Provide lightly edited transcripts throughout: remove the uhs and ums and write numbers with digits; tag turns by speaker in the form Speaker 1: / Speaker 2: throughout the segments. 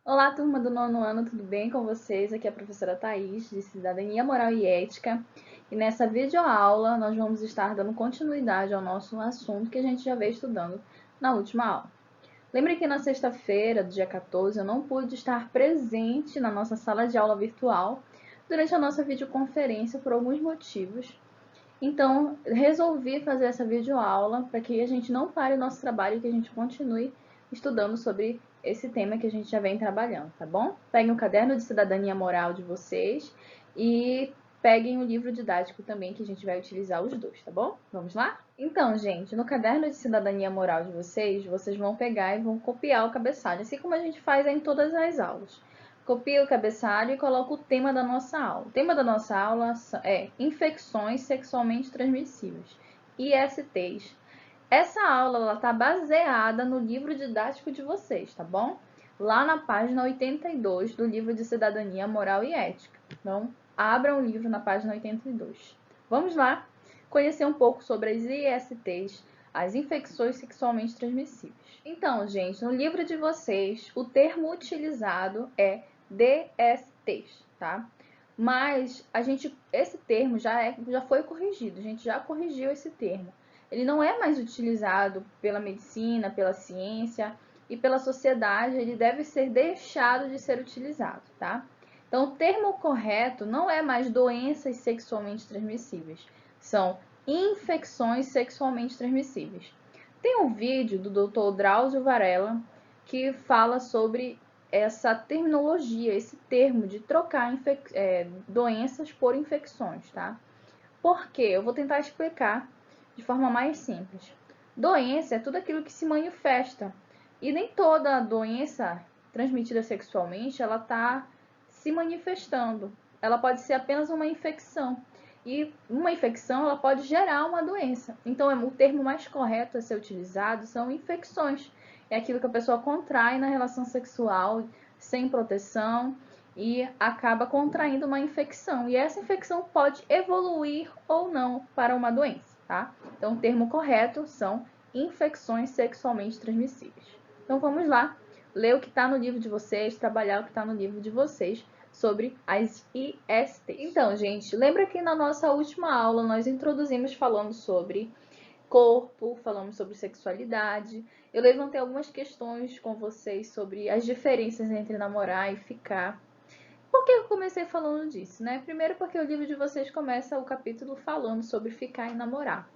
Speaker 1: Olá, turma do nono ano, tudo bem com vocês? Aqui é a professora Thaís, de Cidadania, Moral e Ética. E nessa videoaula nós vamos estar dando continuidade ao nosso assunto que a gente já veio estudando na última aula. Lembre que na sexta-feira, do dia 14, eu não pude estar presente na nossa sala de aula virtual durante a nossa videoconferência por alguns motivos. Então, resolvi fazer essa videoaula para que a gente não pare o nosso trabalho e que a gente continue estudando sobre esse tema que a gente já vem trabalhando, tá bom? Peguem o caderno de cidadania moral de vocês e peguem o livro didático também, que a gente vai utilizar os dois, tá bom? Vamos lá? Então, gente, no caderno de cidadania moral de vocês, vocês vão pegar e vão copiar o cabeçalho, assim como a gente faz em todas as aulas. Copia o cabeçalho e coloca o tema da nossa aula. O tema da nossa aula é infecções sexualmente transmissíveis, ISTs. Essa aula está baseada no livro didático de vocês, tá bom? Lá na página 82 do livro de Cidadania, Moral e Ética. Então, abram o livro na página 82. Vamos lá conhecer um pouco sobre as ISTs, as infecções sexualmente transmissíveis. Então, gente, no livro de vocês, o termo utilizado é DSTs, tá? Mas esse termo já foi corrigido, a gente já corrigiu esse termo. Ele não é mais utilizado pela medicina, pela ciência e pela sociedade, ele deve ser deixado de ser utilizado, tá? Então, o termo correto não é mais doenças sexualmente transmissíveis, são infecções sexualmente transmissíveis. Tem um vídeo do Dr. Drauzio Varela que fala sobre essa terminologia, esse termo de trocar doenças por infecções, tá? Por quê? Eu vou tentar explicar de forma mais simples. Doença é tudo aquilo que se manifesta. E nem toda doença transmitida sexualmente, ela está se manifestando. Ela pode ser apenas uma infecção. E uma infecção, ela pode gerar uma doença. Então, o termo mais correto a ser utilizado são infecções. É aquilo que a pessoa contrai na relação sexual sem proteção e acaba contraindo uma infecção. E essa infecção pode evoluir ou não para uma doença, tá? Então, o termo correto são infecções sexualmente transmissíveis. Então, vamos lá, ler o que está no livro de vocês, trabalhar o que está no livro de vocês sobre as ISTs. Então, gente, lembra que na nossa última aula nós introduzimos falando sobre corpo, falamos sobre sexualidade. Eu levantei algumas questões com vocês sobre as diferenças entre namorar e ficar. Por que eu comecei falando disso, né? Primeiro porque o livro de vocês começa o capítulo falando sobre ficar e namorar.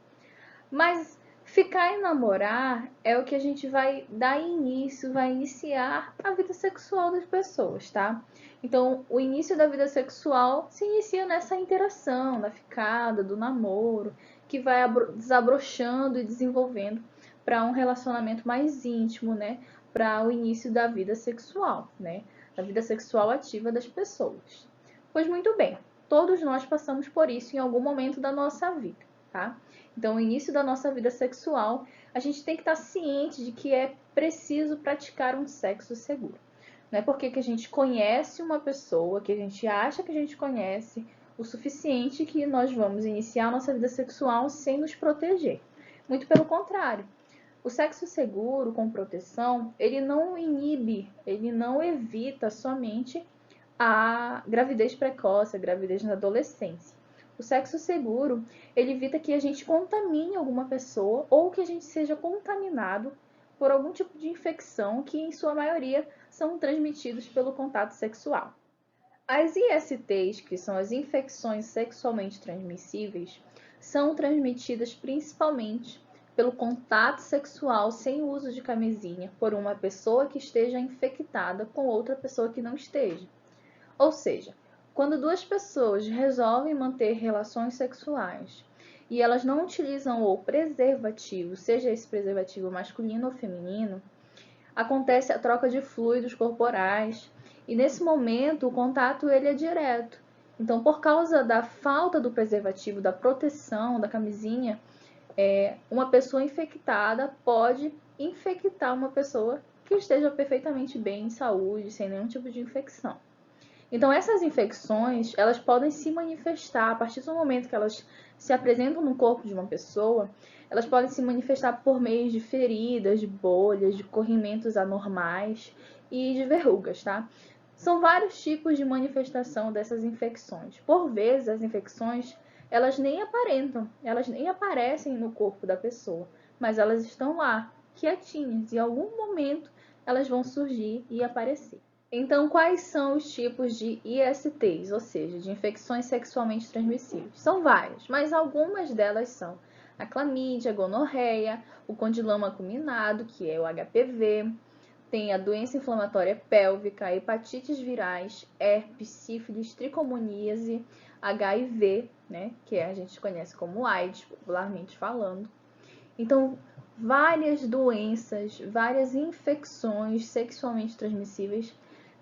Speaker 1: Mas ficar e namorar é o que a gente vai dar início, vai iniciar a vida sexual das pessoas, tá? Então, o início da vida sexual se inicia nessa interação, da ficada, do namoro, que vai desabrochando e desenvolvendo para um relacionamento mais íntimo, né? Para o início da vida sexual, né? Da vida sexual ativa das pessoas. Pois muito bem, todos nós passamos por isso em algum momento da nossa vida, tá? Então, o início da nossa vida sexual, a gente tem que estar ciente de que é preciso praticar um sexo seguro. Não é porque que a gente conhece uma pessoa, que a gente acha que a gente conhece o suficiente que nós vamos iniciar a nossa vida sexual sem nos proteger. Muito pelo contrário. O sexo seguro, com proteção, ele não inibe, ele não evita somente a gravidez precoce, a gravidez na adolescência. O sexo seguro, ele evita que a gente contamine alguma pessoa ou que a gente seja contaminado por algum tipo de infecção que, em sua maioria, são transmitidos pelo contato sexual. As ISTs, que são as infecções sexualmente transmissíveis, são transmitidas principalmente pelo contato sexual sem uso de camisinha por uma pessoa que esteja infectada com outra pessoa que não esteja. Ou seja, quando duas pessoas resolvem manter relações sexuais e elas não utilizam o preservativo, seja esse preservativo masculino ou feminino, acontece a troca de fluidos corporais e nesse momento o contato ele é direto. Então, por causa da falta do preservativo, da proteção, da camisinha, uma pessoa infectada pode infectar uma pessoa que esteja perfeitamente bem em saúde, sem nenhum tipo de infecção. Então, essas infecções, elas podem se manifestar a partir do momento que elas se apresentam no corpo de uma pessoa, Elas podem se manifestar por meio de feridas, de bolhas, de corrimentos anormais e de verrugas, tá? São vários tipos de manifestação dessas infecções. Por vezes, as infecções, elas nem aparentam, elas nem aparecem no corpo da pessoa, mas elas estão lá, quietinhas, e em algum momento elas vão surgir e aparecer. Então, quais são os tipos de ISTs, ou seja, de infecções sexualmente transmissíveis? São várias, mas algumas delas são a clamídia, a gonorreia, o condiloma acuminado, que é o HPV, tem a doença inflamatória pélvica, a hepatites virais, herpes, sífilis, tricomoníase, HIV, né, que a gente conhece como AIDS, popularmente falando. Então, várias doenças, várias infecções sexualmente transmissíveis,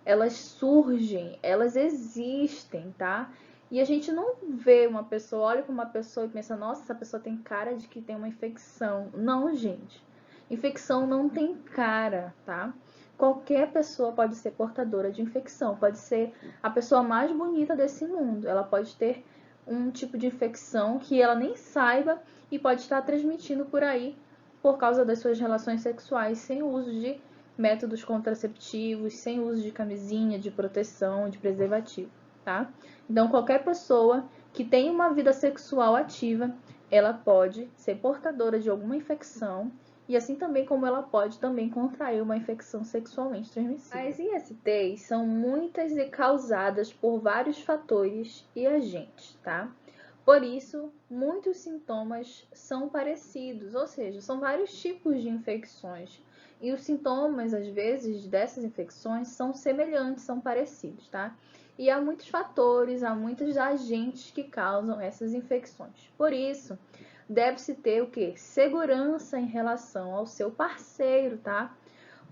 Speaker 1: elas surgem, elas existem, tá? E a gente não vê uma pessoa, olha para uma pessoa e pensa, nossa, essa pessoa tem cara de que tem uma infecção. Não, gente. Infecção não tem cara, tá? Qualquer pessoa pode ser portadora de infecção, pode ser a pessoa mais bonita desse mundo. Ela pode ter um tipo de infecção que ela nem saiba e pode estar transmitindo por aí por causa das suas relações sexuais sem o uso de métodos contraceptivos, sem uso de camisinha, de proteção, de preservativo, tá? Então, qualquer pessoa que tem uma vida sexual ativa, ela pode ser portadora de alguma infecção e assim também como ela pode também contrair uma infecção sexualmente transmissível. As ISTs são muitas e causadas por vários fatores e agentes, tá? Por isso, muitos sintomas são parecidos, ou seja, são vários tipos de infecções. E os sintomas, às vezes, dessas infecções são semelhantes, são parecidos, tá? E há muitos fatores, há muitos agentes que causam essas infecções. Por isso, deve-se ter o quê? Segurança em relação ao seu parceiro, tá?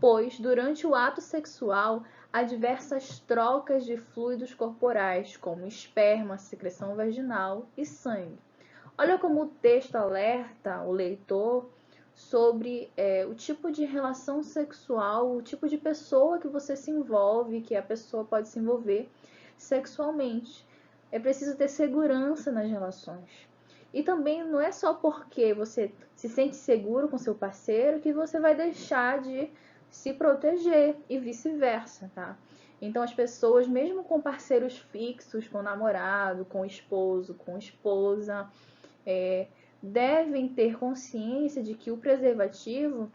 Speaker 1: Pois durante o ato sexual há diversas trocas de fluidos corporais, como esperma, secreção vaginal e sangue. Olha como o texto alerta o leitor sobre o tipo de relação sexual, o tipo de pessoa que você se envolve, que a pessoa pode se envolver sexualmente. É preciso ter segurança nas relações. E também não é só porque você se sente seguro com seu parceiro que você vai deixar de se proteger e vice-versa, tá? Então as pessoas, mesmo com parceiros fixos, com namorado, com esposo, com esposa, devem ter consciência de que o preservativo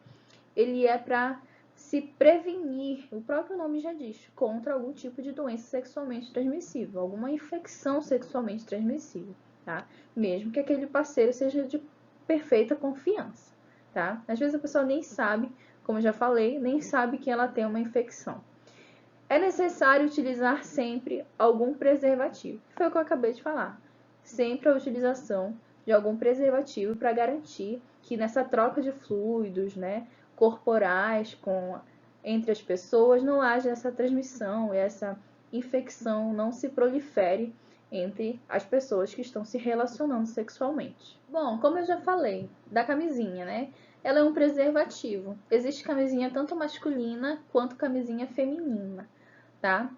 Speaker 1: ele é para se prevenir, o próprio nome já diz, contra algum tipo de doença sexualmente transmissível, alguma infecção sexualmente transmissível, tá? Mesmo que aquele parceiro seja de perfeita confiança, tá? Às vezes a pessoa nem sabe, como eu já falei, nem sabe que ela tem uma infecção. É necessário utilizar sempre algum preservativo. Foi o que eu acabei de falar. Sempre a utilização de algum preservativo para garantir que nessa troca de fluidos, né, corporais entre as pessoas não haja essa transmissão, essa infecção não se prolifere entre as pessoas que estão se relacionando sexualmente. Bom, como eu já falei, da camisinha, né? Ela é um preservativo. Existe camisinha tanto masculina quanto camisinha feminina, tá?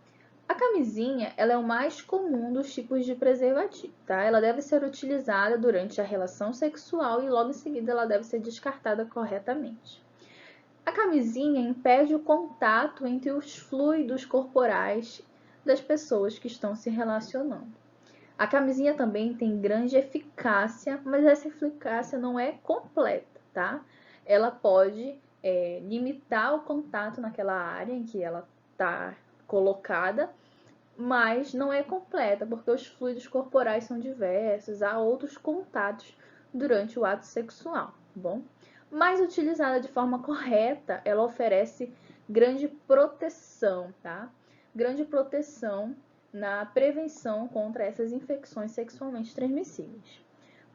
Speaker 1: A camisinha, ela é o mais comum dos tipos de preservativo, tá? Ela deve ser utilizada durante a relação sexual e logo em seguida ela deve ser descartada corretamente. A camisinha impede o contato entre os fluidos corporais das pessoas que estão se relacionando. A camisinha também tem grande eficácia, mas essa eficácia não é completa, tá? Ela pode limitar o contato naquela área em que ela está colocada, mas não é completa, porque os fluidos corporais são diversos, há outros contatos durante o ato sexual, tá bom? Mas utilizada de forma correta, ela oferece grande proteção, tá? Grande proteção na prevenção contra essas infecções sexualmente transmissíveis.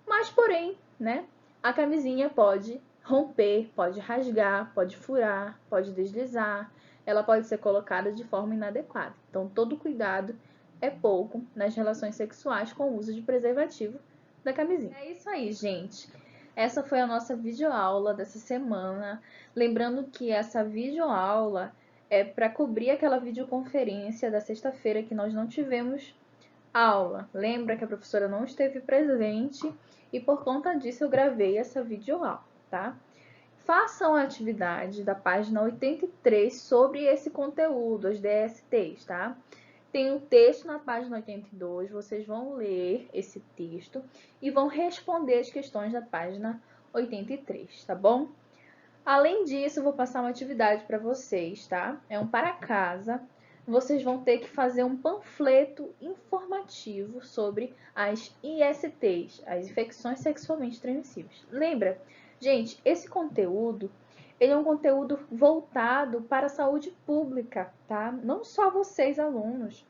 Speaker 1: Mas, porém, né, a camisinha pode romper, pode rasgar, pode furar, pode deslizar, ela pode ser colocada de forma inadequada. Então, todo cuidado é pouco nas relações sexuais com o uso de preservativo da camisinha. É isso aí, gente. Essa foi a nossa videoaula dessa semana. Lembrando que essa videoaula é para cobrir aquela videoconferência da sexta-feira que nós não tivemos aula. Lembra que a professora não esteve presente e por conta disso eu gravei essa videoaula, tá? Façam a atividade da página 83 sobre esse conteúdo, as DSTs, tá? Tem um texto na página 82, vocês vão ler esse texto e vão responder as questões da página 83, tá bom? Além disso, eu vou passar uma atividade para vocês, tá? É um para casa. Vocês vão ter que fazer um panfleto informativo sobre as ISTs, as infecções sexualmente transmissíveis. Lembra? Gente, esse conteúdo, ele é um conteúdo voltado para a saúde pública, tá? Não só vocês, alunos,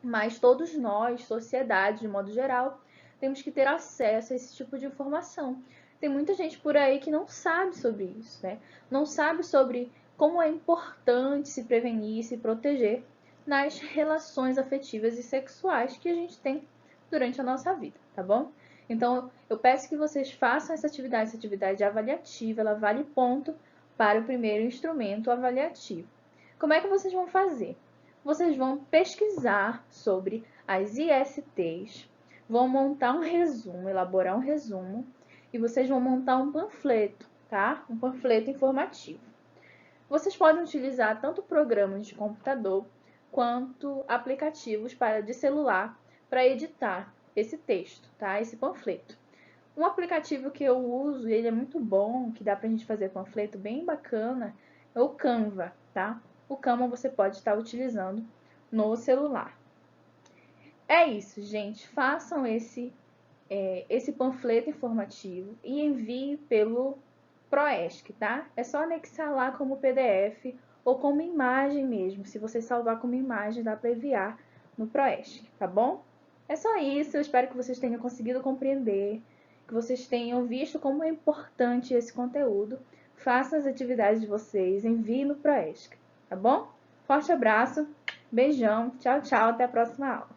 Speaker 1: mas todos nós, sociedade de modo geral, temos que ter acesso a esse tipo de informação. Tem muita gente por aí que não sabe sobre isso, né? Não sabe sobre como é importante se prevenir e se proteger nas relações afetivas e sexuais que a gente tem durante a nossa vida, tá bom? Então, eu peço que vocês façam essa atividade avaliativa, ela vale ponto para o primeiro instrumento avaliativo. Como é que vocês vão fazer? Vocês vão pesquisar sobre as ISTs, vão montar um resumo, elaborar um resumo, e vocês vão montar um panfleto, tá? Um panfleto informativo. Vocês podem utilizar tanto programas de computador quanto aplicativos de celular para editar esse texto, tá? Esse panfleto. Um aplicativo que eu uso, ele é muito bom, que dá pra gente fazer panfleto bem bacana, é o Canva, tá? O Canva você pode estar utilizando no celular. É isso, gente. Façam esse panfleto informativo e envie pelo Proesc, tá? É só anexar lá como PDF ou como imagem mesmo. Se você salvar como imagem, dá para enviar no Proesc, tá bom? É só isso. Eu espero que vocês tenham conseguido compreender, que vocês tenham visto como é importante esse conteúdo. Façam as atividades de vocês, enviem no Proesc, tá bom? Forte abraço, beijão, tchau, tchau, até a próxima aula.